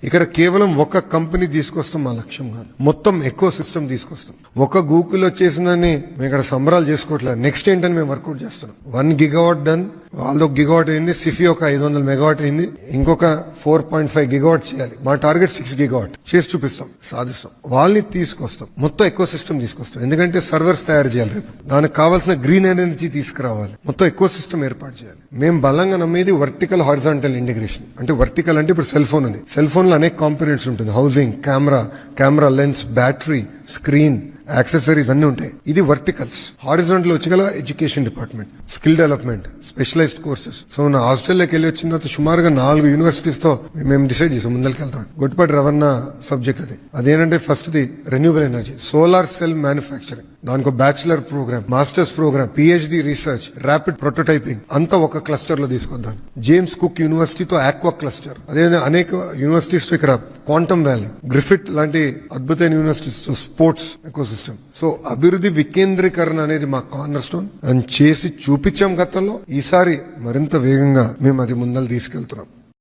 ఇక్కడ కేవలం ఒక కంపెనీ తీసుకొస్తాం మా లక్ష్యం కాదు, మొత్తం ఎకో సిస్టమ్ తీసుకొస్తాం. ఒక గూగుల్ వచ్చేసిందని మేము ఇక్కడ సంబరాలు చేసుకోవట్లేదు. నెక్స్ట్ ఏంటని మేము వర్కౌట్ చేస్తున్నాం. 1 గిగావాట్ డన్, వాళ్ళది 1 గిగావాట్ అయింది, సిఫీ ఒక 500 మెగావాట్ అయింది, ఇంకొక 4.5 గిగావాట్ చేయాలి. మా టార్గెట్ 6 గిగావాట్ చేసి చూపిస్తాం, సాధిస్తాం. వాళ్ళని తీసుకొస్తాం, మొత్తం ఎకో సిస్టమ్ తీసుకొస్తాం. ఎందుకంటే సర్వర్స్ తయారు చేయాలి, రేపు దానికి కావాల్సిన గ్రీన్ ఎనర్జీ తీసుకురావాలి, మొత్తం ఎకో సిస్టమ్ ఏర్పాటు చేయాలి. మేము బలంగా నమ్మేది వర్టికల్ హారిజాంటల్ ఇంటిగ్రేషన్. అంటే వర్టికల్ అంటే ఇప్పుడు సెల్ ఫోన్ ఉంది, సెల్ ఫోన్ లో అనేక కాంపోనెంట్స్ ఉంటుంది, housing, camera lens, battery, screen, accessories అన్ని ఉంటాయి. ఇది వర్టికల్స్. హారిజాంటల్ వచ్చి గల education department, skill development, specialised courses. So నా హాస్టల్లోకి వెళ్ళి వచ్చిన తర్వాత సుమారుగా 4 యూనివర్సిటీస్ తో మేము డిసైడ్ చేసాం ముందరికి వెళ్తాం. గొట్టిపాటి రవణ సబ్జెక్ట్ అది. అదేంటంటే first the renewable energy, solar cell manufacturing, దానికి bachelor programme, masters programme, PhD research, rapid prototyping అంతా ఒక క్లస్టర్ లో తీసుకొద్దాం. జేమ్స్ కుక్ యూనివర్సిటీతో ఆక్వా క్లస్టర్, అదే అనేక యూనివర్సిటీస్ తో ఇక్కడ క్వాంటమ్ వ్యాలీ, గ్రిఫిట్ లాంటి అద్భుతమైన యూనివర్సిటీస్ తో స్పోర్ట్స్ ఎకోసిస్టమ్. సో అభివృద్ధి వికేంద్రీకరణ అనేది మా కార్నర్ స్టోన్ అని చేసి చూపించాం గతంలో. ఈసారి మరింత వేగంగా మేము అది ముందలు తీసుకెళ్తున్నాం.